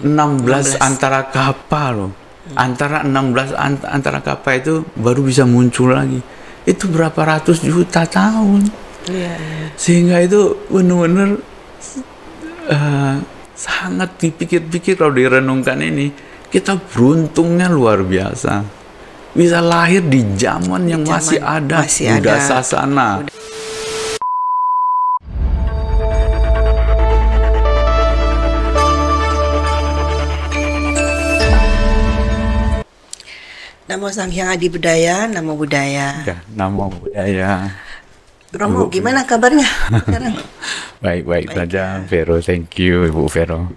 16 antara kappa loh. Antara 16 antara kappa itu baru bisa muncul lagi. Itu berapa ratus juta tahun. Iya. Sehingga itu benar-benar sangat dipikir-pikir kalau direnungkan ini. Kita beruntungnya luar biasa. Bisa lahir di zaman yang masih ada Buddha Sasana. Namo Sang Hyang Adi Budaya, Namo Buddhaya. Ya, Namo Buddhaya. Romo, gimana kabarnya sekarang? Baik-baik saja, Vero. Thank you, Ibu Vero.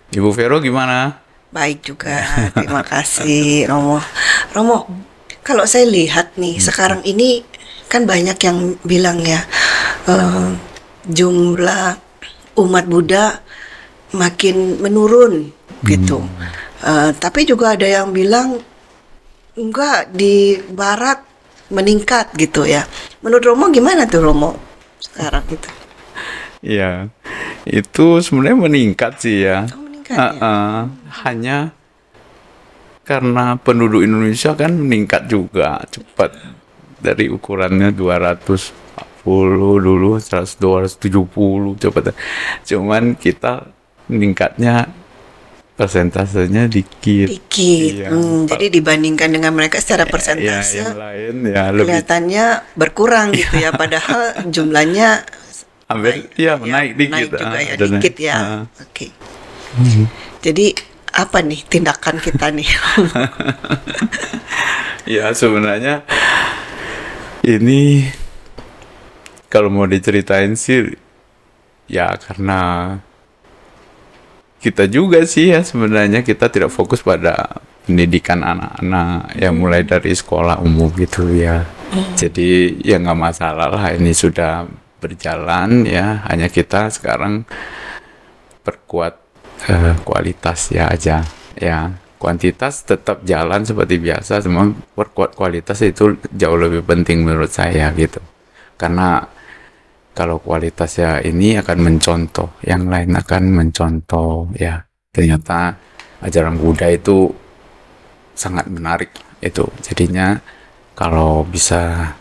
Ibu Vero gimana? Baik juga, terima kasih, Romo. Romo, kalau saya lihat nih, sekarang ini kan banyak yang bilang ya, jumlah umat Buddha makin menurun, gitu. Tapi juga ada yang bilang, enggak, di Barat meningkat gitu ya. Menurut Romo gimana tuh Romo sekarang itu? Ya, itu sebenarnya meningkat sih ya. Oh, meningkat ya? Hanya karena penduduk Indonesia kan meningkat juga cepat. Dari ukurannya 240 dulu, 270 cepat. Cuman kita meningkatnya persentasenya dikit. Iya. Jadi dibandingkan dengan mereka secara persentase, yang lain ya kelihatannya berkurang gitu ya. Padahal jumlahnya hampir naik dikit. Naik juga ya, dikit ya. Oke. Jadi apa nih tindakan kita nih? Ya sebenarnya ini kalau mau diceritain sih ya karena kita juga sih ya sebenarnya kita tidak fokus pada pendidikan anak-anak yang mulai dari sekolah umum gitu ya. Jadi ya nggak masalah lah, ini sudah berjalan ya, hanya kita sekarang perkuat kualitas ya aja ya. Kuantitas tetap jalan seperti biasa, semua perkuat kualitas itu jauh lebih penting menurut saya gitu. Karena kalau kualitasnya ini akan mencontoh, yang lain akan mencontoh ya. Ternyata ajaran Buddha itu sangat menarik itu. Jadinya kalau bisa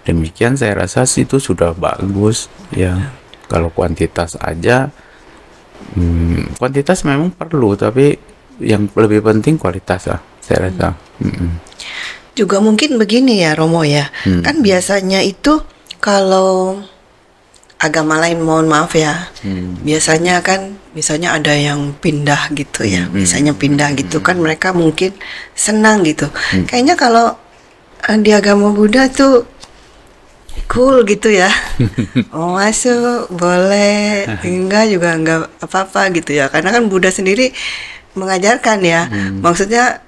demikian saya rasa sih itu sudah bagus ya. Kalau kuantitas aja, kuantitas memang perlu, tapi yang lebih penting kualitas lah saya rasa. Juga mungkin begini ya Romo ya. Kan biasanya itu kalau agama lain, mohon maaf ya, biasanya kan misalnya ada yang pindah gitu ya, misalnya pindah gitu kan mereka mungkin senang gitu. Kayaknya kalau di agama Buddha tuh cool gitu ya. Oh, masuk boleh, enggak juga enggak apa-apa gitu ya, karena kan Buddha sendiri mengajarkan ya, maksudnya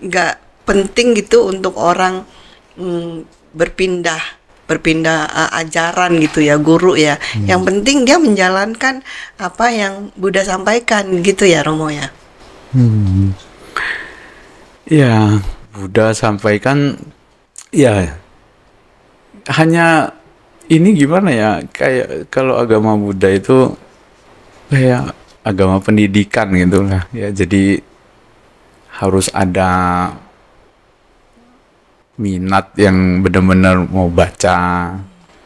enggak penting gitu untuk orang berpindah ajaran gitu ya, guru ya. Yang penting dia menjalankan apa yang Buddha sampaikan gitu ya Romo ya. Ya, Buddha sampaikan ya hanya ini gimana ya, kayak kalau agama Buddha itu kayak agama pendidikan gitu lah ya. Jadi harus ada minat yang benar-benar mau baca,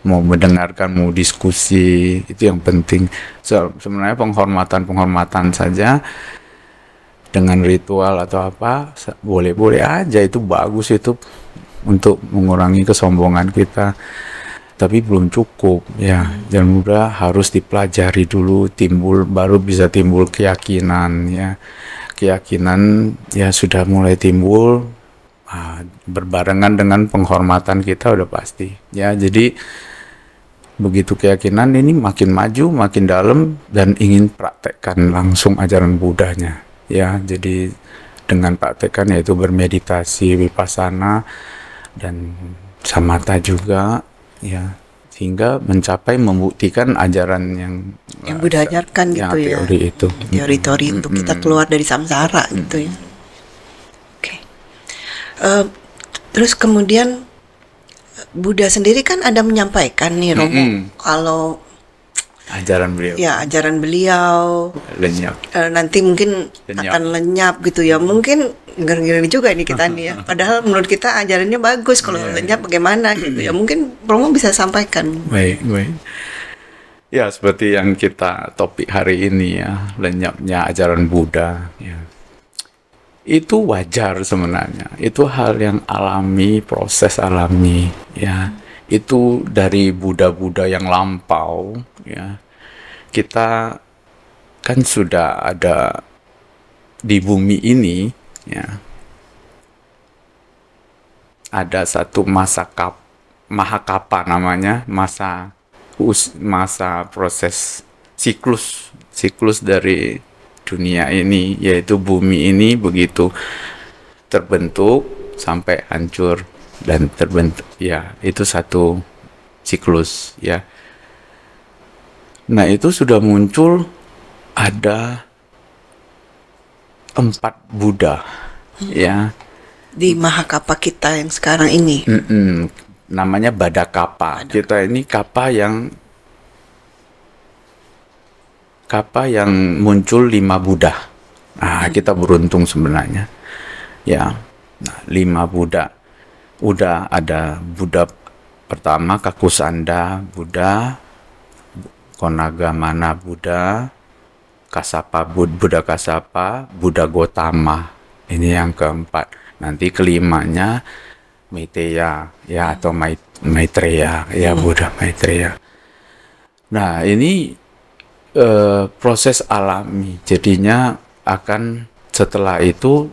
mau mendengarkan, mau diskusi, itu yang penting. Sebenarnya penghormatan saja dengan ritual atau apa boleh-boleh aja, itu bagus itu untuk mengurangi kesombongan kita, tapi belum cukup ya. Jangan mudah, harus dipelajari dulu, baru bisa timbul keyakinan ya. Keyakinan ya sudah mulai timbul berbarengan dengan penghormatan kita udah pasti ya. Jadi begitu keyakinan ini makin maju, makin dalam, dan ingin praktekkan langsung ajaran Buddhanya ya. Jadi dengan praktekkan yaitu bermeditasi, vipassana, dan samatha juga ya, sehingga mencapai membuktikan ajaran yang Buddha ajarkan gitu ya, teori itu, teori untuk kita keluar dari samsara gitu ya. Terus kemudian Buddha sendiri kan ada menyampaikan nih Romo, kalau Ajaran beliau. Ya, ajaran beliau Lenyap. nanti mungkin Lenyap. akan lenyap gitu ya. Mungkin ngeri-ngeri juga nih kita nih ya. Padahal menurut kita ajarannya bagus. Kalau lenyap bagaimana gitu ya. Mungkin Romo bisa sampaikan. Baik, baik. Ya, seperti yang kita topik hari ini ya, lenyapnya ajaran Buddha. Ya. Itu wajar sebenarnya. Itu hal yang alami, proses alami. Ya, itu dari Buddha-Buddha yang lampau. Ya, kita kan sudah ada di bumi ini. Ya, ada satu mahakapa namanya, masa proses siklus dari dunia ini, yaitu bumi ini begitu terbentuk sampai hancur dan terbentuk, ya itu satu siklus ya. Nah itu sudah muncul ada 4 Buddha ya. Di Mahakapa kita yang sekarang ini. Namanya Badakapa. Kita ini kappa yang muncul 5 Buddha. Nah, kita beruntung sebenarnya. Ya. Nah, 5 Buddha. Udah ada Buddha pertama Kakusanda Buddha, Konagamana Buddha, Buddha Kasapa, Buddha Gotama. Ini yang keempat. Nanti kelimanya Maitreya ya, atau Maitreya ya, Buddha Maitreya. Nah ini proses alami, jadinya akan setelah itu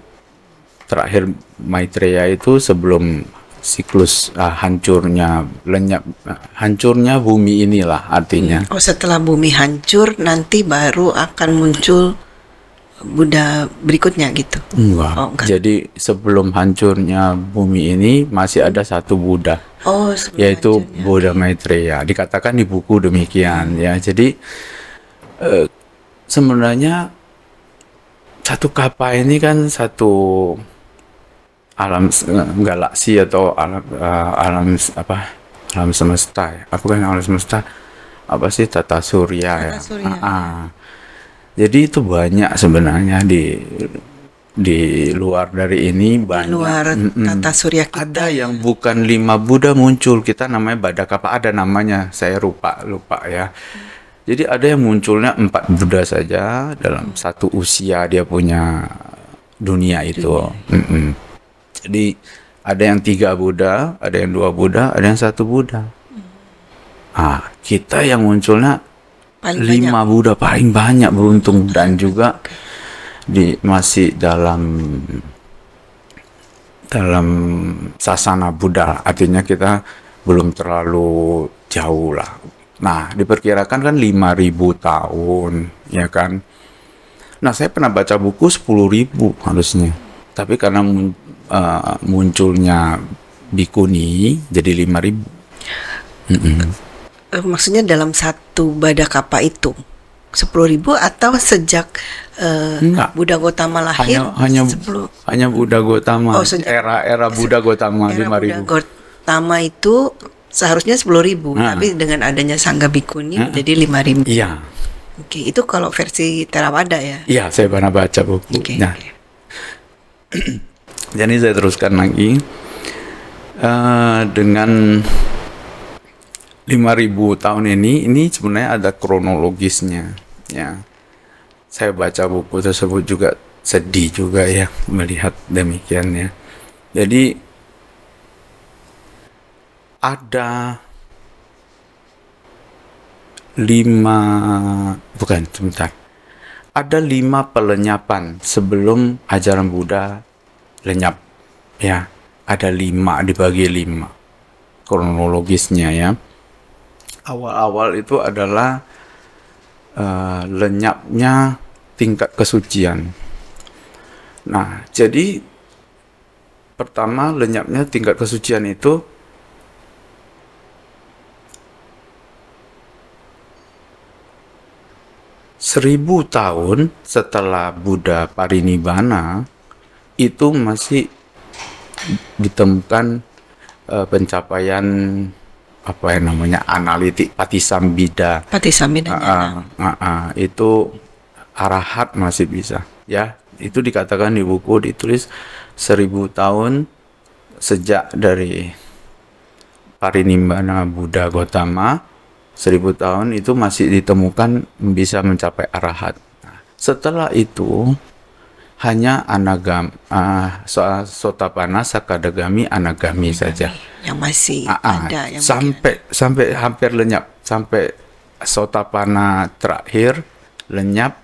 terakhir Maitreya itu sebelum siklus hancurnya bumi inilah artinya. Oh, setelah bumi hancur nanti baru akan muncul Buddha berikutnya gitu. Enggak. Oh, enggak. Jadi sebelum hancurnya bumi ini masih ada satu Buddha. Oh, Yaitu hancurnya. Buddha Maitreya. Dikatakan di buku demikian ya. Jadi sebenarnya satu kappa ini kan satu alam galaksi atau alam semesta ya. Apa kan alam semesta? Apa sih, tata surya ya? Tata surya. Jadi itu banyak sebenarnya di luar dari ini, banyak. Di luar tata surya kita. Ada yang bukan 5 Buddha muncul, kita namanya Badakapa, ada namanya, saya lupa ya. Jadi ada yang munculnya 4 Buddha saja dalam satu usia dia punya dunia itu. Jadi ada yang 3 Buddha, ada yang 2 Buddha, ada yang 1 Buddha. Kita yang munculnya Paling 5 Buddha, paling banyak, beruntung. Dan juga masih dalam sasana Buddha, artinya kita belum terlalu jauh lah. Nah diperkirakan kan 5.000 tahun ya kan. Nah saya pernah baca buku 10.000 harusnya, tapi karena munculnya bikuni jadi 5.000. Maksudnya dalam satu Badakapa itu 10.000 atau sejak Buddha Gotama lahir? Hanya Buddha Gotama. Era Buddha Gotama 5.000. Buddha Gotama itu seharusnya 10.000, tapi dengan adanya Sangga Bikuni jadi 5.000. Iya. Oke, itu kalau versi Theravada ya? Iya, saya pernah baca buku. Okay. Nah, jadi saya teruskan lagi dengan 5.000 tahun ini sebenarnya ada kronologisnya ya. Saya baca buku tersebut juga sedih juga ya melihat demikian ya. Jadi ada 5 pelenyapan sebelum ajaran Buddha lenyap ya. Ada 5, dibagi 5 kronologisnya ya. Awal-awal itu adalah lenyapnya tingkat kesucian. Nah, jadi pertama lenyapnya tingkat kesucian itu seribu tahun setelah Buddha parinibbana itu masih ditemukan pencapaian apa yang namanya analitik patisambhida. Patisambhida Itu arahat masih bisa, ya. Itu dikatakan di buku, ditulis 1000 tahun sejak dari Parinibbana Buddha Gautama, 1000 tahun itu masih ditemukan bisa mencapai arahat. Nah, setelah itu hanya Sotapanna, Sakadagami, Anagami saja yang masih ada, yang sampai hampir lenyap, sampai Sotapanna terakhir lenyap,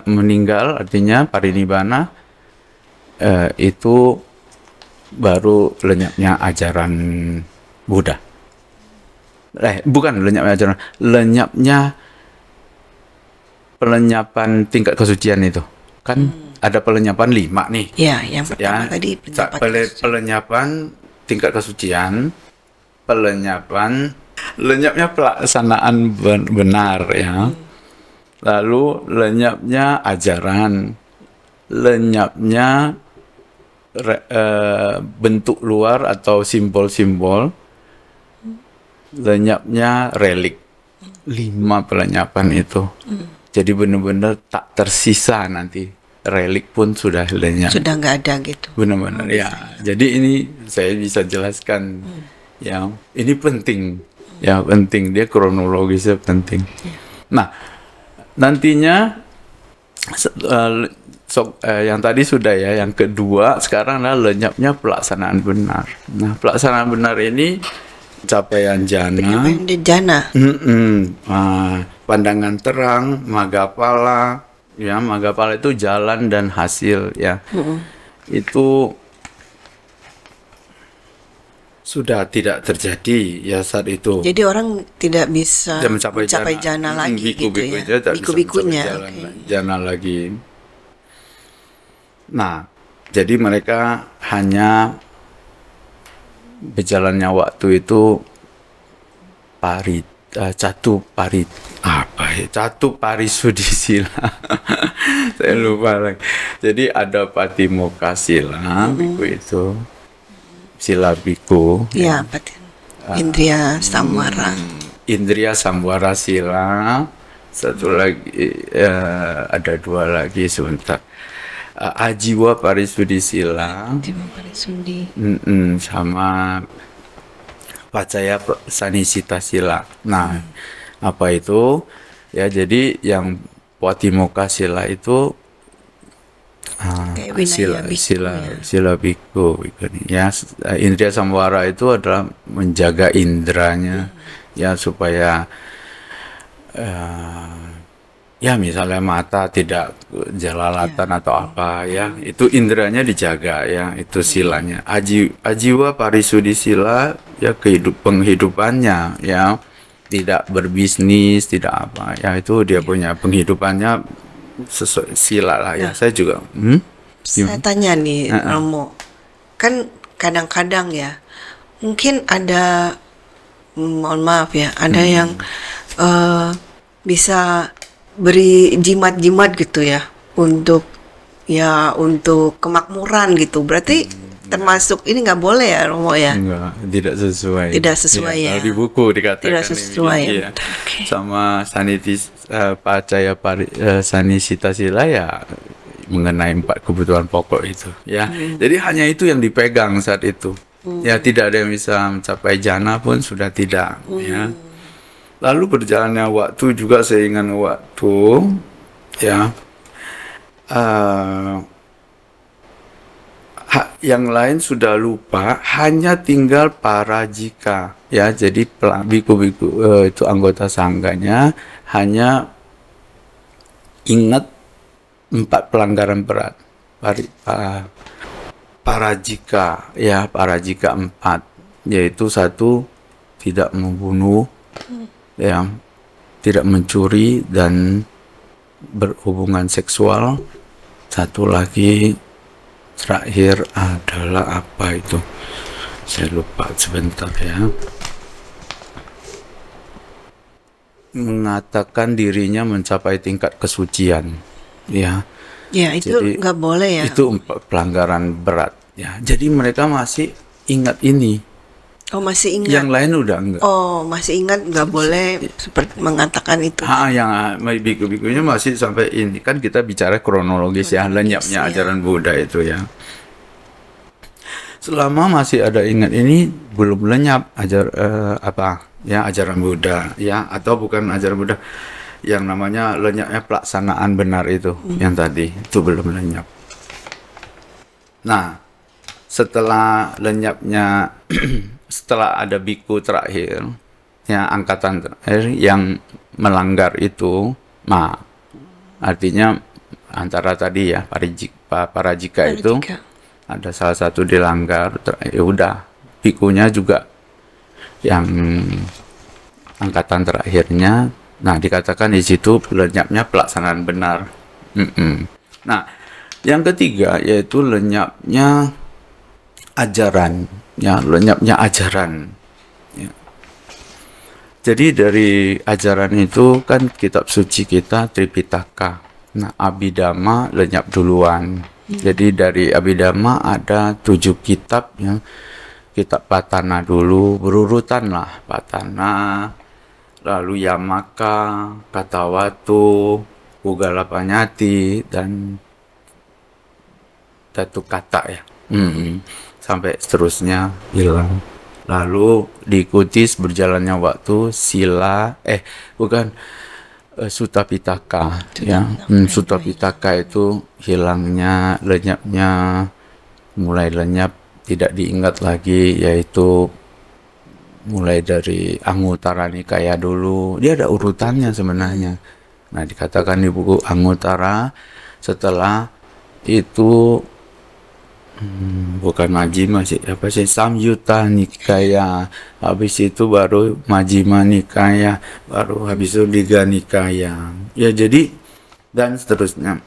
meninggal, artinya parinibbana, itu baru lenyapnya ajaran Buddha. Bukan lenyapnya ajaran, lenyapnya pelenyapan tingkat kesucian itu. Kan ada pelenyapan 5 nih. Ya, yang pertama tadi pelenyapan tingkat kesucian, lenyapnya pelaksanaan benar, ya. Lalu lenyapnya ajaran, lenyapnya bentuk luar atau simbol-simbol, lenyapnya relik. 5 pelenyapan itu. Jadi benar-benar tak tersisa nanti. Relik pun sudah lenyap. Sudah nggak ada gitu. Benar-benar ya. Jadi ini saya bisa jelaskan. Ya, ini penting. Ya, penting, dia kronologisnya penting. Nah, nantinya yang tadi sudah ya, yang kedua sekarang adalah lenyapnya pelaksanaan benar. Nah, pelaksanaan benar ini capaian jana, pandangan terang, Maggapala, ya. Maggapala itu jalan dan hasil, ya. Itu sudah tidak terjadi ya saat itu. Jadi orang tidak bisa mencapai jana, jana lagi, biku-biku gitu ya. Biku-bikunya jana lagi. Nah, jadi mereka hanya berjalannya waktu itu Catu Parisudisila. Saya lupa lagi. Jadi ada Patimokkha sila, biku itu sila biku. Ya, Indriya Samwara. Indriya Samwara sila. Satu lagi, ada 2 lagi sebentar. Ajiwa Parisudisila. Sama Pacaya Sanisita sila. Nah, apa itu? Ya, jadi yang Patimokkha sila itu sila biku. Ya, Indriya Samwara itu adalah menjaga indranya, ya, supaya ya misalnya mata tidak jelalatan atau apa, ya, itu indranya dijaga, ya, itu silanya. Ajiwa Parisudisila, ya, penghidupannya, ya, tidak berbisnis, tidak apa, ya, itu dia punya penghidupannya sesuai sila lah, ya. Saya juga saya tanya nih, Romo, kan kadang-kadang ya mungkin ada, mohon maaf ya, ada yang bisa beri jimat-jimat gitu ya untuk kemakmuran gitu. Berarti termasuk ini nggak boleh ya, Romo, ya? Enggak, tidak sesuai. Tidak sesuai, ya. Di buku dikatakan tidak sesuai. Ini, ya. Okay. Sama Pacaya Sanisita sila, ya, mengenai 4 kebutuhan pokok itu, ya. Jadi hanya itu yang dipegang saat itu. Ya, tidak ada yang bisa mencapai jana pun sudah tidak, ya. Lalu berjalannya waktu juga, seiringan waktu, ya, yang lain sudah lupa, hanya tinggal Parajika, ya. Jadi biku-biku itu anggota sangganya hanya ingat 4 pelanggaran berat. Parajika, ya, Parajika 4, yaitu 1, tidak membunuh, ya, tidak mencuri dan berhubungan seksual. 1 lagi terakhir adalah apa itu? Saya lupa, sebentar ya. Mengatakan dirinya mencapai tingkat kesucian, ya. Ya, itu nggak boleh, ya. Itu pelanggaran berat, ya. Jadi mereka masih ingat ini. Oh, masih ingat. Yang lain udah enggak. Oh, masih ingat, nggak boleh seperti mengatakan itu. Yang biku-bikunya masih sampai ini kan kita bicara kronologis ya, lenyapnya ya. ajaran Buddha itu ya. Selama masih ada ingat ini belum lenyap ajaran Buddha ya, atau bukan ajaran Buddha, yang namanya lenyapnya pelaksanaan benar itu yang tadi itu belum lenyap. Nah, setelah lenyapnya setelah ada biku terakhir ya, angkatan terakhir yang melanggar itu, nah artinya antara tadi ya parajika itu ada salah satu dilanggar, ya udah bikunya juga yang angkatan terakhirnya, nah dikatakan di situ lenyapnya pelaksanaan benar. Nah, yang ketiga yaitu lenyapnya ajaran, ya lenyapnya ajaran. Ya. Jadi dari ajaran itu kan kitab suci kita Tripitaka. Nah, Abhidhamma lenyap duluan. Jadi dari Abhidhamma ada 7 kitab ya. Kitab Patana dulu, berurutan lah. Patana, lalu Yamaka, Katawatu, Ugalapanyati, dan Tatukata ya. Sampai seterusnya hilang. Lalu diikuti berjalannya waktu Sutta Pitaka ya. Sutta Pitaka itu hilangnya, lenyapnya, mulai lenyap, tidak diingat lagi, yaitu mulai dari Anguttara Nikaya dulu. Dia ada urutannya sebenarnya. Nah, dikatakan di buku Anguttara, setelah itu bukan Majjhima sih, Samyutta Nikaya, habis itu baru Majjhima Nikaya, baru habis itu Digha Nikaya ya, jadi dan seterusnya.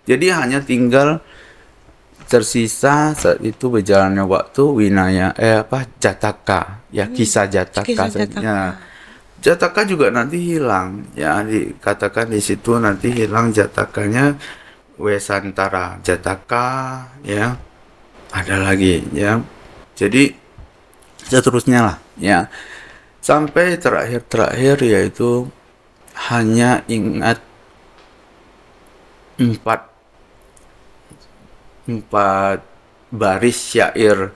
Jadi hanya tinggal tersisa saat itu berjalannya waktu Jataka ya, kisah Jataka saja. Jataka juga nanti hilang ya, dikatakan di situ nanti hilang Jatakanya. Wesantara Jataka ya, ada lagi ya, jadi seterusnya lah ya, sampai terakhir yaitu hanya ingat empat baris syair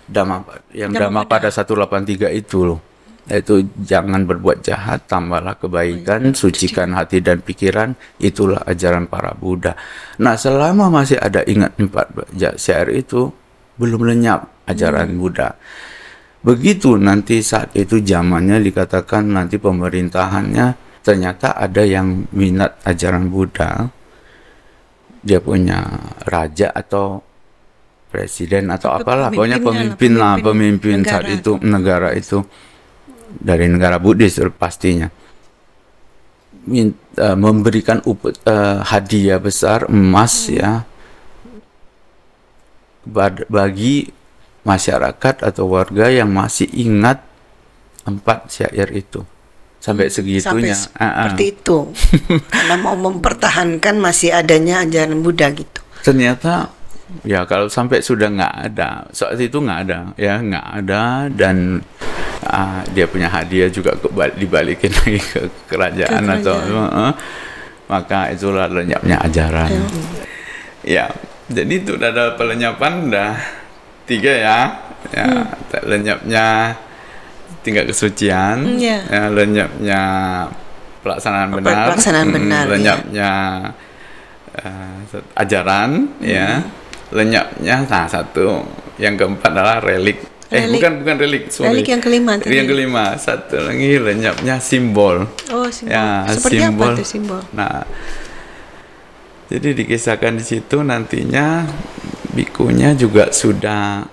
Dhammapada 183 itu loh, yaitu jangan berbuat jahat, tambahlah kebaikan, sucikan hati dan pikiran, itulah ajaran para Buddha. Nah, selama masih ada ingat 4 syair itu, belum lenyap ajaran Buddha. Begitu nanti saat itu zamannya dikatakan nanti pemerintahannya ternyata ada yang minat ajaran Buddha, dia punya raja atau presiden atau apalah, pokoknya pemimpin saat itu negara itu dari negara Buddhis pastinya, memberikan hadiah besar emas ya bagi masyarakat atau warga yang masih ingat 4 syair itu. Sampai segitunya. Seperti itu. Karena mau mempertahankan masih adanya ajaran Buddha gitu. Ternyata ya kalau sampai sudah nggak ada, saat itu nggak ada, dan dia punya hadiah juga dibalikin lagi ke kerajaan. Maka itulah lenyapnya ajaran. Ya, jadi itu udah ada pelenyapan, udah 3 ya. Lenyapnya tingkat kesucian, ya, lenyapnya pelaksanaan benar, lenyapnya ajaran, ya, lenyapnya satu, yang keempat adalah relik. Bukan relik, sorry. Relik yang kelima tadi. Yang kelima, satu lagi lenyapnya simbol. Oh, simbol. Ya, seperti simbol. Apa tuh simbol? Nah, jadi dikisahkan di situ nantinya bikunya juga sudah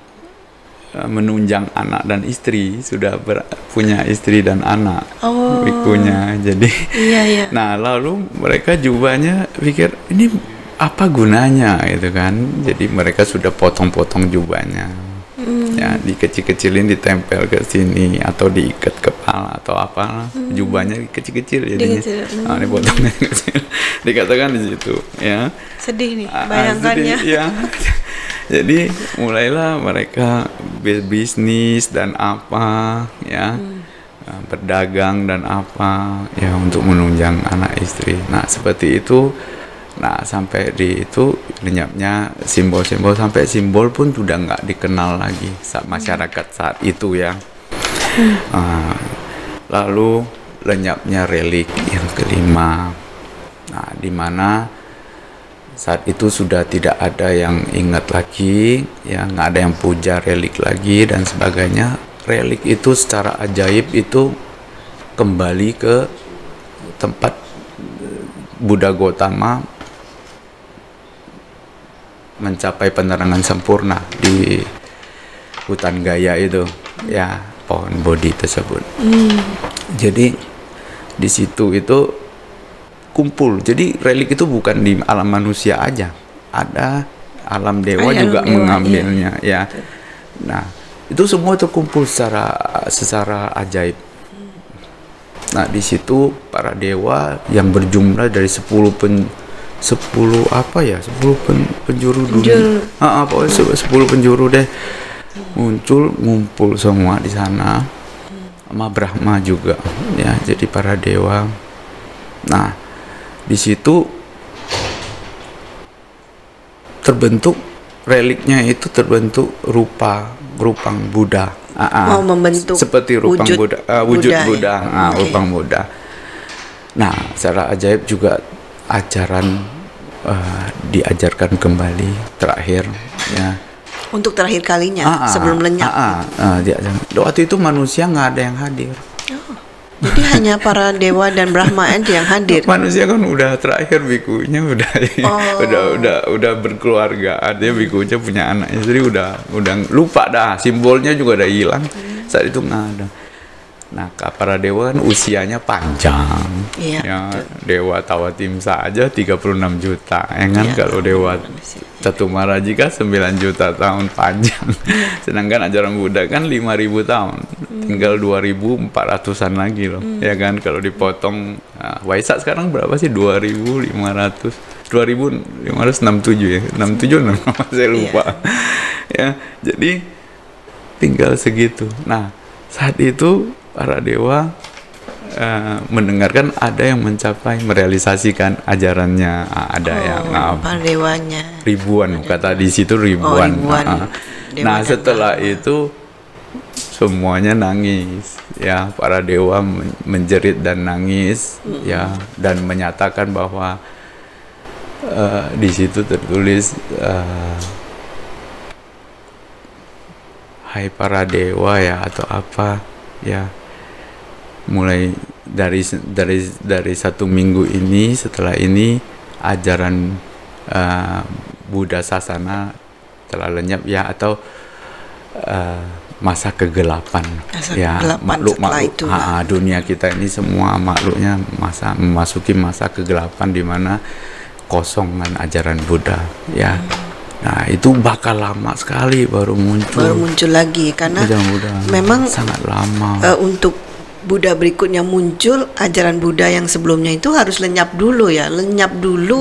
menunjang anak dan istri, sudah punya istri dan anak. Bikunya. Jadi iya. Nah, lalu mereka jubahnya pikir ini apa gunanya gitu kan. Jadi mereka sudah potong-potong jubahnya. Ya, dikecil-kecilin, ditempel ke sini atau diikat kepala atau apalah. Jubahnya kecil-kecil jadinya. Ini potongnya kecil. Dikatakan di situ, ya. Sedih nih bayangkannya. Ya. Jadi mulailah mereka berbisnis dan apa ya, berdagang dan apa ya untuk menunjang anak istri. Nah seperti itu. Nah sampai di itu lenyapnya simbol-simbol, sampai simbol pun sudah nggak dikenal lagi saat masyarakat saat itu ya. Lalu lenyapnya relik yang kelima. Nah di mana saat itu sudah tidak ada yang ingat lagi, ya nggak ada yang puja relik lagi dan sebagainya. Relik itu secara ajaib itu kembali ke tempat Buddha Gautama mencapai penerangan sempurna di hutan Gaya itu, ya pohon Bodhi tersebut. Jadi di situ itu kumpul. Jadi relik itu bukan di alam manusia aja, ada alam dewa juga mengambilnya ya. Nah itu semua terkumpul secara ajaib. Nah di situ para dewa yang berjumlah dari 10 penjuru dunia, pokoknya 10 penjuru deh, ngumpul semua di sana, sama Brahma juga ya, jadi para dewa. Nah di situ terbentuk reliknya, itu terbentuk rupang Buddha. Membentuk seperti rupang wujud Buddha, rupang Buddha. Nah secara ajaib juga ajaran diajarkan kembali terakhir ya. Untuk terakhir kalinya sebelum lenyap. Waktu itu manusia nggak ada yang hadir. Jadi hanya para dewa dan Brahma aja yang hadir. Manusia kan udah terakhir, bikunya udah berkeluarga, dia bikunya punya anak istri, udah lupa dah, simbolnya juga udah hilang. Saat itu nggak ada. Nah para dewa kan usianya panjang, ya dewa Tawatimsa aja 36 juta, ya kan? Kalau dewa Catumaraja 9 juta tahun panjang. Sedangkan ajaran Buddha kan 5.000 tahun, tinggal 2.400-an lagi loh, ya kan? Kalau dipotong, Waisak sekarang berapa sih? 2.567 ya, 67 saya lupa. Ya, jadi tinggal segitu. Nah saat itu para dewa mendengarkan ada yang mencapai merealisasikan ajarannya, ada yang para dewanya ribuan, kata di situ ribuan. Nah setelah itu semuanya nangis ya, para dewa menjerit dan nangis ya, dan menyatakan bahwa di situ tertulis, hai para dewa ya, atau apa ya, mulai dari 1 minggu ini, setelah ini ajaran Buddha Sasana telah lenyap ya, atau masa kegelapan makhluk dunia kita ini, semua makhluknya memasuki masa kegelapan di mana kosongan ajaran Buddha ya. Nah itu bakal lama sekali baru muncul lagi, karena memang sangat lama. Untuk Buddha berikutnya muncul, ajaran Buddha yang sebelumnya itu harus lenyap dulu ya,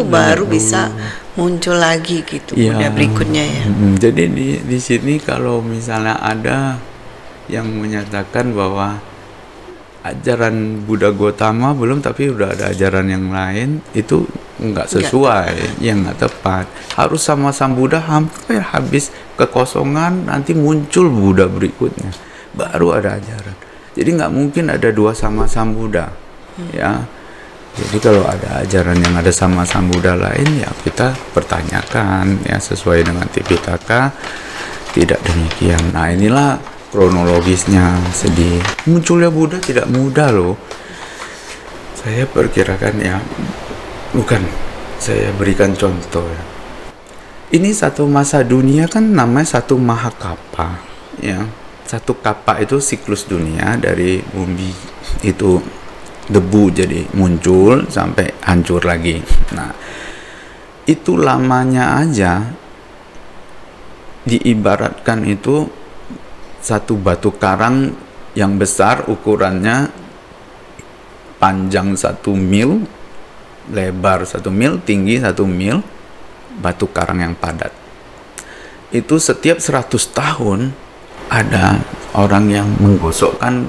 baru bisa muncul lagi gitu ya, Buddha berikutnya ya. Jadi di sini kalau misalnya ada yang menyatakan bahwa ajaran Buddha Gautama belum, tapi udah ada ajaran yang lain, itu nggak sesuai, yang nggak tepat. Harus sama-sama Buddha hampir habis kekosongan, nanti muncul Buddha berikutnya, baru ada ajaran. Jadi nggak mungkin ada dua sama-sama Buddha, ya. Jadi kalau ada ajaran yang ada sama-sama Buddha lain, ya kita pertanyakan ya, sesuai dengan Tipitaka. Tidak demikian. Nah inilah kronologisnya. Sedih. Munculnya Buddha tidak mudah loh. Saya perkirakan ya, bukan. Saya berikan contoh ya. Ini satu masa dunia kan namanya satu Mahakapa, ya. Satu kapa itu siklus dunia, dari bumi itu debu jadi muncul sampai hancur lagi. Nah, itu lamanya aja diibaratkan itu satu batu karang yang besar, ukurannya panjang 1 mil, lebar 1 mil, tinggi 1 mil, batu karang yang padat. Itu setiap 100 tahun ada orang yang menggosokkan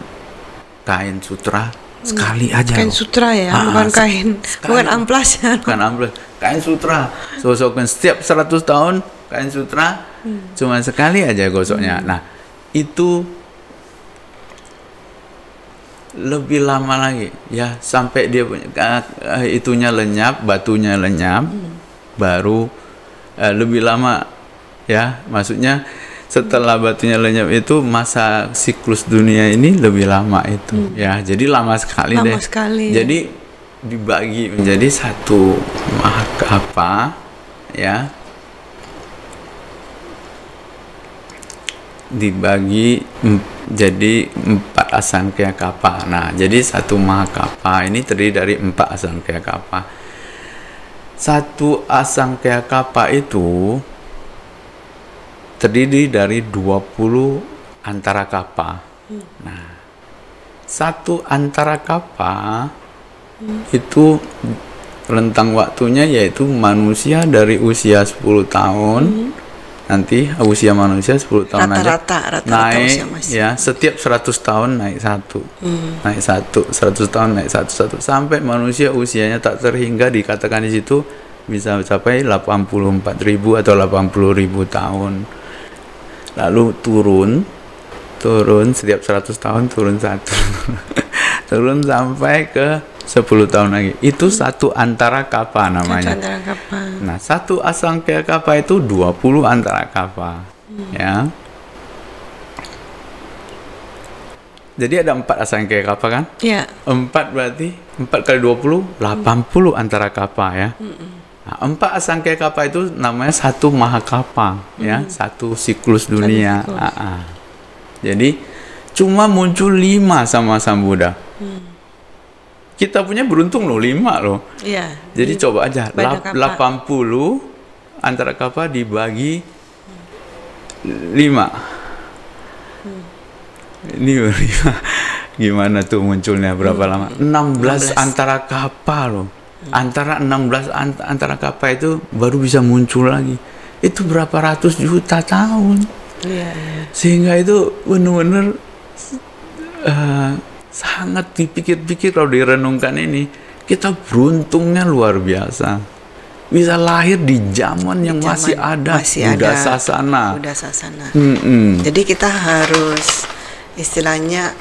kain sutra sekali aja. Kain loh. sutra ya, bukan kain, bukan amplas ya. Bukan amplas, kain sutra. Gosokkan setiap 100 tahun kain sutra, cuma sekali aja gosoknya. Nah, itu lebih lama lagi ya, sampai dia punya itunya lenyap, batunya lenyap, baru lebih lama ya, maksudnya setelah batunya lenyap itu masa siklus dunia ini lebih lama itu ya, jadi lama sekali Lama deh. sekali. Jadi dibagi menjadi satu mahakapa ya, dibagi jadi 4 asangkaya kapa. Nah, jadi satu mahakapa ini terdiri dari 4 asangkaya kapa. Satu asangkaya kapa itu terdiri dari 20 antara kapa. Nah, satu antara kapa itu rentang waktunya yaitu manusia dari usia 10 tahun. Nanti usia manusia 10 tahun Rata-rata naik usia masih. ya, setiap 100 tahun naik satu. Naik satu, 100 tahun naik satu sampai manusia usianya tak terhingga, dikatakan di situ bisa mencapai 84.000 atau 80.000 tahun. Lalu turun setiap 100 tahun turun satu. Turun sampai ke 10 tahun lagi. Itu satu antara kapa namanya. Satu antara kapa. Nah, satu asangkaya kapa itu 20 antara kapa. Ya. Jadi ada 4 asangkaya kapa kan? Ya. 4 berarti 4 kali 20 80 antara kapa ya. Nah, 4 asangkaya kapa itu namanya satu mahakapa ya, satu siklus dunia. Jadi cuma muncul 5 sama Sang Buddha. Kita punya beruntung loh, 5 loh. Iya. Jadi coba aja, Banyak kapa. 80 antara kapa dibagi 5. Ini 5. Gimana tuh munculnya, berapa lama? 16 antara kapa loh. Antara 16 antara kapa itu baru bisa muncul lagi. Itu berapa ratus juta tahun. Iya. Sehingga itu benar-benar sangat dipikir-pikir kalau direnungkan ini, kita beruntungnya luar biasa. Bisa lahir di zaman yang masih ada Buddha Sasana. Buddha Sasana. Jadi kita harus istilahnya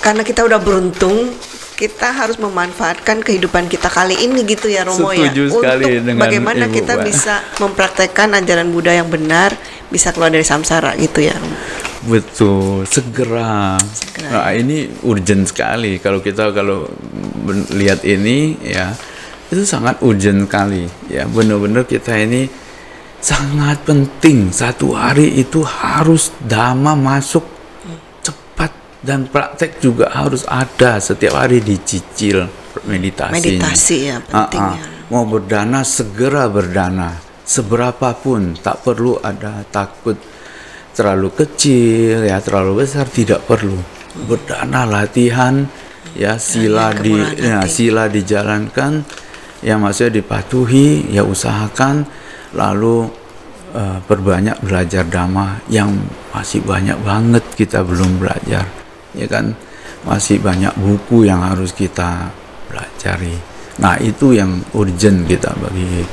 karena kita udah beruntung, kita harus memanfaatkan kehidupan kita kali ini gitu ya Romo. Setuju ya. sekali untuk dengan bagaimana Ibu, kita Pak. bisa mempraktekkan ajaran Buddha yang benar, bisa keluar dari samsara gitu ya Romo. Betul, segera. Nah, ini urgent sekali kalau lihat ini ya, itu sangat urgent sekali ya, benar-benar kita ini sangat penting. Satu hari itu harus dhamma masuk cepat, dan praktek juga harus ada setiap hari, dicicil meditasinya. Meditasi ya pentingnya. Mau berdana segera berdana, seberapapun, tak perlu ada takut terlalu kecil ya, terlalu besar, tidak perlu. Berdana, latihan ya, sila dijalankan ya, maksudnya dipatuhi ya, usahakan, lalu perbanyak belajar dhamma, yang masih banyak banget kita belum belajar ya kan, masih banyak buku yang harus kita pelajari. Nah, itu yang urgent kita bagi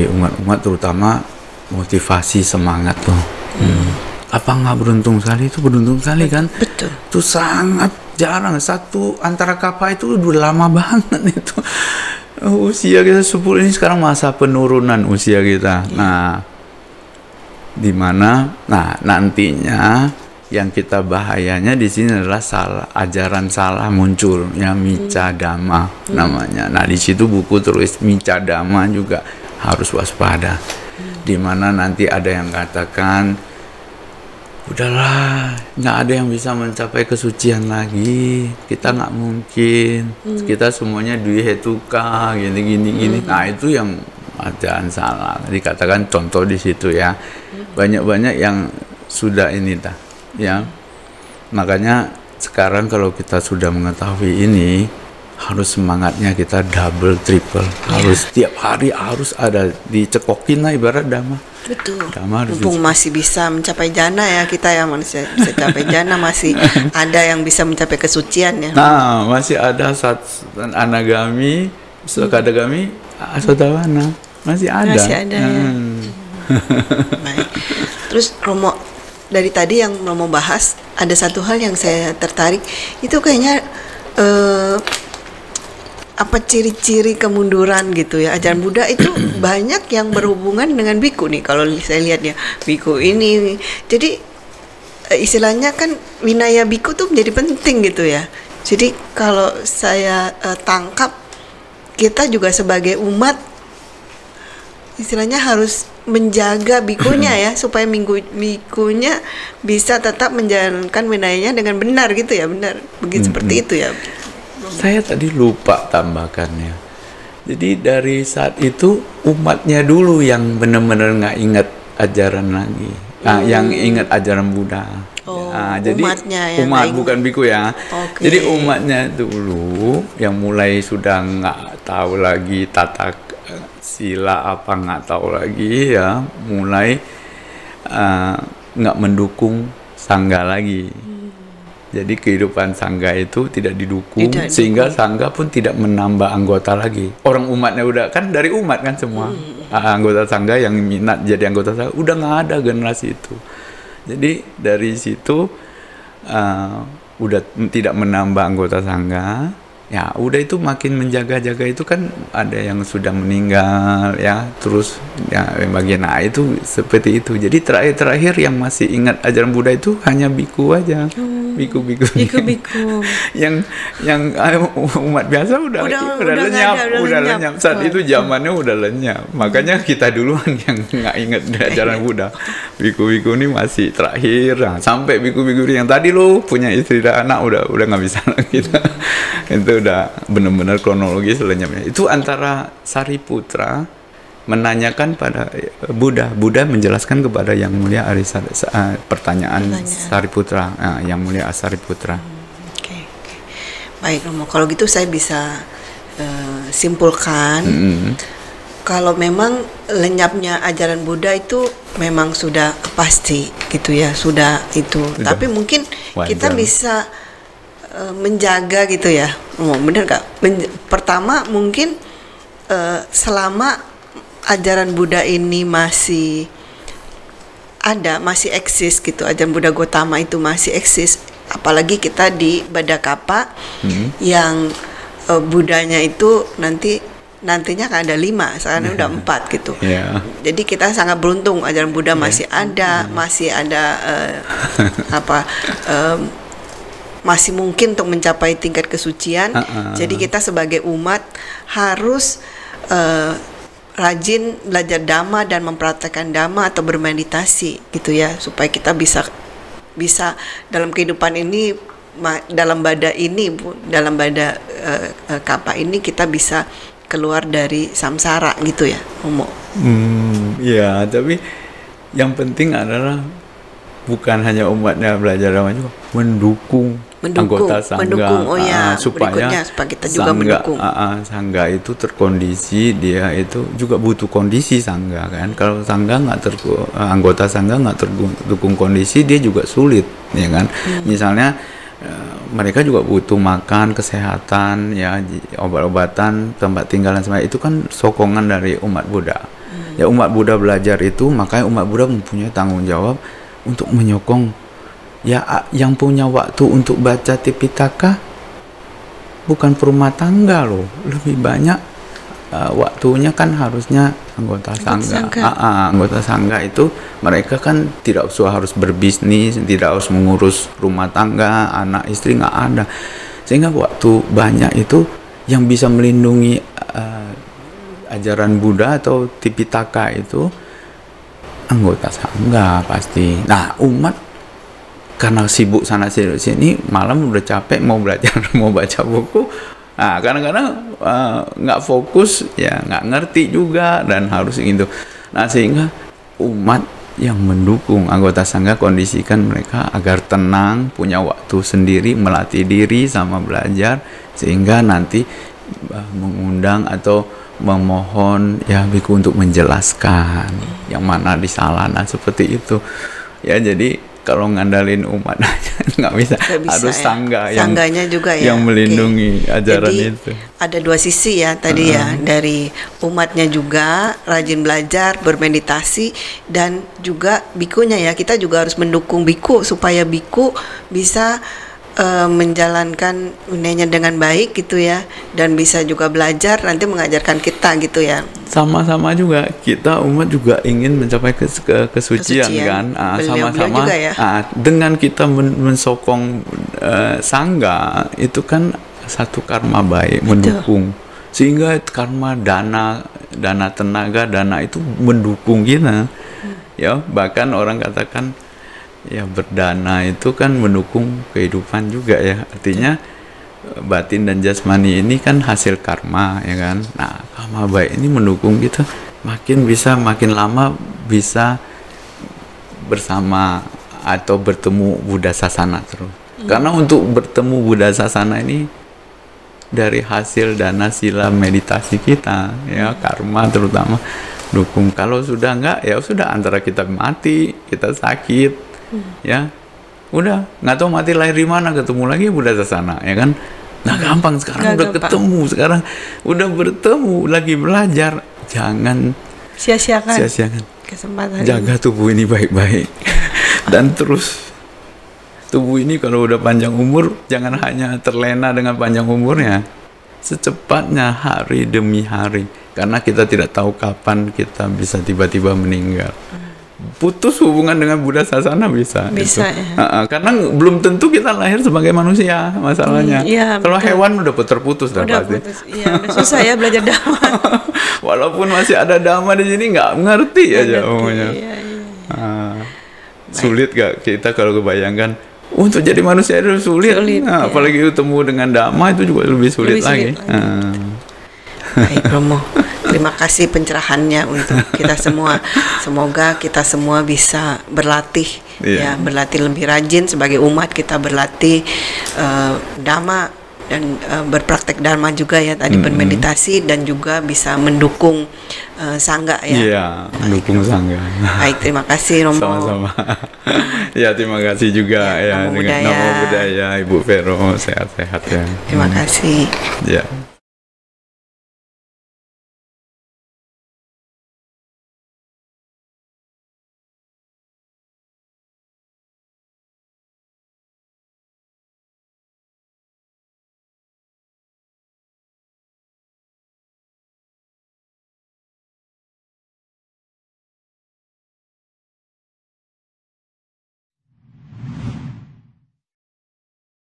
umat-umat, terutama motivasi semangat tuh. Apa nggak beruntung sekali? Itu beruntung sekali kan? Betul. Itu sangat jarang. Satu antara kapa itu udah lama banget itu. Usia kita 10 ini sekarang masa penurunan usia kita. Nah, dimana? Nah, nantinya yang kita bahayanya di sini adalah ajaran salah muncul, ya, mica dhamma namanya. Nah, di situ buku tulis mica dhamma juga harus waspada. Dimana nanti ada yang katakan, udahlah, nggak ada yang bisa mencapai kesucian lagi, kita nggak mungkin, kita semuanya dwihetuka, gini. Nah, itu yang ajaran salah. Dikatakan contoh di situ ya, banyak yang sudah ini dah, ya. Makanya sekarang kalau kita sudah mengetahui ini, harus semangatnya kita double triple, harus tiap hari harus ada, dicekokin lah ibarat dhamma. Betul. Dhamma harus Mumpung masih bisa mencapai jana ya kita ya, manusia bisa capai jana, masih ada yang bisa mencapai kesucian ya. Nah, masih ada anagami, sakadagami, asodawana. Masih ada. Masih ada ya. Baik. Terus Romo, dari tadi yang Romo bahas, ada satu hal yang saya tertarik, itu kayaknya apa ciri-ciri kemunduran gitu ya. Ajaran Buddha itu banyak yang berhubungan dengan biku nih kalau saya lihat ya. Biku ini. Jadi istilahnya kan winaya biku tuh menjadi penting gitu ya. Jadi kalau saya tangkap, kita juga sebagai umat istilahnya harus menjaga bikunya ya, supaya bikunya bisa tetap menjalankan winayanya dengan benar gitu ya, benar. Begitu seperti itu ya. Saya tadi lupa tambahkannya. Jadi dari saat itu umatnya dulu yang benar-benar nggak ingat ajaran lagi. Nah, yang ingat ajaran Buddha. Oh, jadi umat bukan biku ya. Okay. Jadi umatnya dulu yang mulai sudah nggak tahu lagi tata sila apa nggak tahu lagi ya, mulai nggak mendukung sangga lagi. Jadi kehidupan sangga itu tidak didukung, sehingga sangga pun tidak menambah anggota lagi. Orang umatnya udah kan dari umat kan semua anggota sangga yang minat jadi anggota sangga udah nggak ada generasi itu. Jadi dari situ udah tidak menambah anggota sangga. Ya udah itu makin menjaga-jaga itu kan ada yang sudah meninggal ya, terus ya bagian itu seperti itu. Jadi terakhir yang masih ingat ajaran Buddha itu hanya biku aja. Biku yang umat biasa udah lenyap saat itu, zamannya udah lenyap. Makanya kita duluan yang nggak ingat ajaran Buddha. Biku ini masih terakhir. Nah, sampai biku yang tadi lo punya istri dan anak udah nggak bisa lagi. Itu udah benar-benar kronologis lenyapnya. Itu antara Sariputra menanyakan pada Buddha menjelaskan kepada Yang Mulia pertanyaan Sariputra, Yang Mulia Sariputra. Oke. Baik Romo, kalau gitu saya bisa simpulkan kalau memang lenyapnya ajaran Buddha itu memang sudah pasti gitu ya, sudah itu. Tapi mungkin kita bisa menjaga gitu ya, benar nggak? Pertama mungkin selama ajaran Buddha ini masih ada, masih eksis gitu, ajaran Buddha Gautama itu masih eksis, apalagi kita di Badakapa yang Buddhanya itu nantinya kan ada 5, sekarang udah 4 gitu. Jadi kita sangat beruntung ajaran Buddha masih ada, masih ada masih mungkin untuk mencapai tingkat kesucian. Jadi kita sebagai umat harus rajin belajar Dhamma dan mempraktekkan Dhamma atau bermeditasi gitu ya, supaya kita bisa dalam kehidupan ini, dalam bada ini, dalam bada kapa ini kita bisa keluar dari samsara gitu ya, Romo. Ya, tapi yang penting adalah bukan hanya umatnya belajar Dhamma juga, mendukung anggota sangga, supaya kita juga mendukung. Sangga itu terkondisi, dia itu juga butuh kondisi sangga kan. Kalau sangga anggota sangga nggak terdukung kondisi, dia juga sulit ya kan. Misalnya mereka juga butuh makan, kesehatan ya, obat-obatan, tempat tinggal dan sebagainya. Itu kan sokongan dari umat Buddha. Ya umat Buddha belajar itu, makanya umat Buddha mempunyai tanggung jawab untuk menyokong ya, yang punya waktu untuk baca Tipitaka bukan perumah tangga loh, lebih banyak waktunya kan harusnya anggota sangga. Anggota sangga itu mereka kan tidak usah harus berbisnis, tidak harus mengurus rumah tangga, anak istri nggak ada, sehingga waktu banyak itu yang bisa melindungi ajaran Buddha atau Tipitaka itu anggota sangga pasti. Nah umat karena sibuk sana sini, malam udah capek mau belajar, mau baca buku, nah kadang-kadang nggak fokus ya, nggak ngerti juga dan harus gitu. Nah sehingga umat yang mendukung anggota sangga kondisikan mereka agar tenang, punya waktu sendiri, melatih diri sama belajar, sehingga nanti mengundang atau memohon ya biku untuk menjelaskan yang mana disalah, nah seperti itu ya. Jadi kalau ngandalin umat aja nggak bisa, harus sangga sangganya juga ya, yang melindungi ajaran jadi, itu. Ada dua sisi ya tadi ya, dari umatnya juga rajin belajar, bermeditasi, dan juga bikunya ya, kita juga harus mendukung biku supaya biku bisa menjalankan unenya dengan baik gitu ya, dan bisa juga belajar nanti mengajarkan kita gitu ya. Sama-sama juga kita umat juga ingin mencapai kesucian kan, sama-sama juga ya. Dengan kita mensokong sangga itu kan satu karma baik, mendukung, sehingga karma dana tenaga, dana itu mendukung kita ya. Bahkan orang katakan ya berdana itu kan mendukung kehidupan juga ya, artinya batin dan jasmani ini kan hasil karma ya kan. Nah karma baik ini mendukung kita makin lama bisa bersama atau bertemu Buddha Sasana terus. Karena untuk bertemu Buddha Sasana ini dari hasil dana sila meditasi kita ya, karma terutama dukung. Kalau sudah enggak ya sudah, antara kita mati, kita sakit ya udah, nggak tahu mati lahir di mana, ketemu lagi Buddha Sasana ya kan. Nah gampang sekarang, udah ketemu, sekarang udah bertemu lagi, belajar, jangan sia-siakan kesempatan, jaga tubuh ini baik-baik. Dan terus tubuh ini kalau udah panjang umur, jangan hanya terlena dengan panjang umurnya, secepatnya hari demi hari, karena kita tidak tahu kapan kita bisa tiba-tiba meninggal. Putus hubungan dengan Buddha Sasana bisa ya. Karena belum tentu kita lahir sebagai manusia masalahnya. Kalau hewan udah terputus dah pasti. Iya, susah ya belajar dhamma. Walaupun masih ada dhamma di sini, nggak ngerti aja umumnya. Sulit gak kita kalau kebayangkan untuk jadi manusia itu sulit. Apalagi ketemu dengan dhamma itu juga lebih sulit lagi. Baik Romo, terima kasih pencerahannya untuk kita semua. Semoga kita semua bisa berlatih ya, berlatih lebih rajin sebagai umat, kita berlatih dhamma dan berpraktek dharma juga ya tadi, bermeditasi dan juga bisa mendukung sangga ya. Iya, mendukung sangga. Baik, terima kasih Romo. Sama-sama. Ya, terima kasih juga ya, dengan Namo Buddhaya Ibu Vero, sehat-sehat ya. Terima kasih. Ya.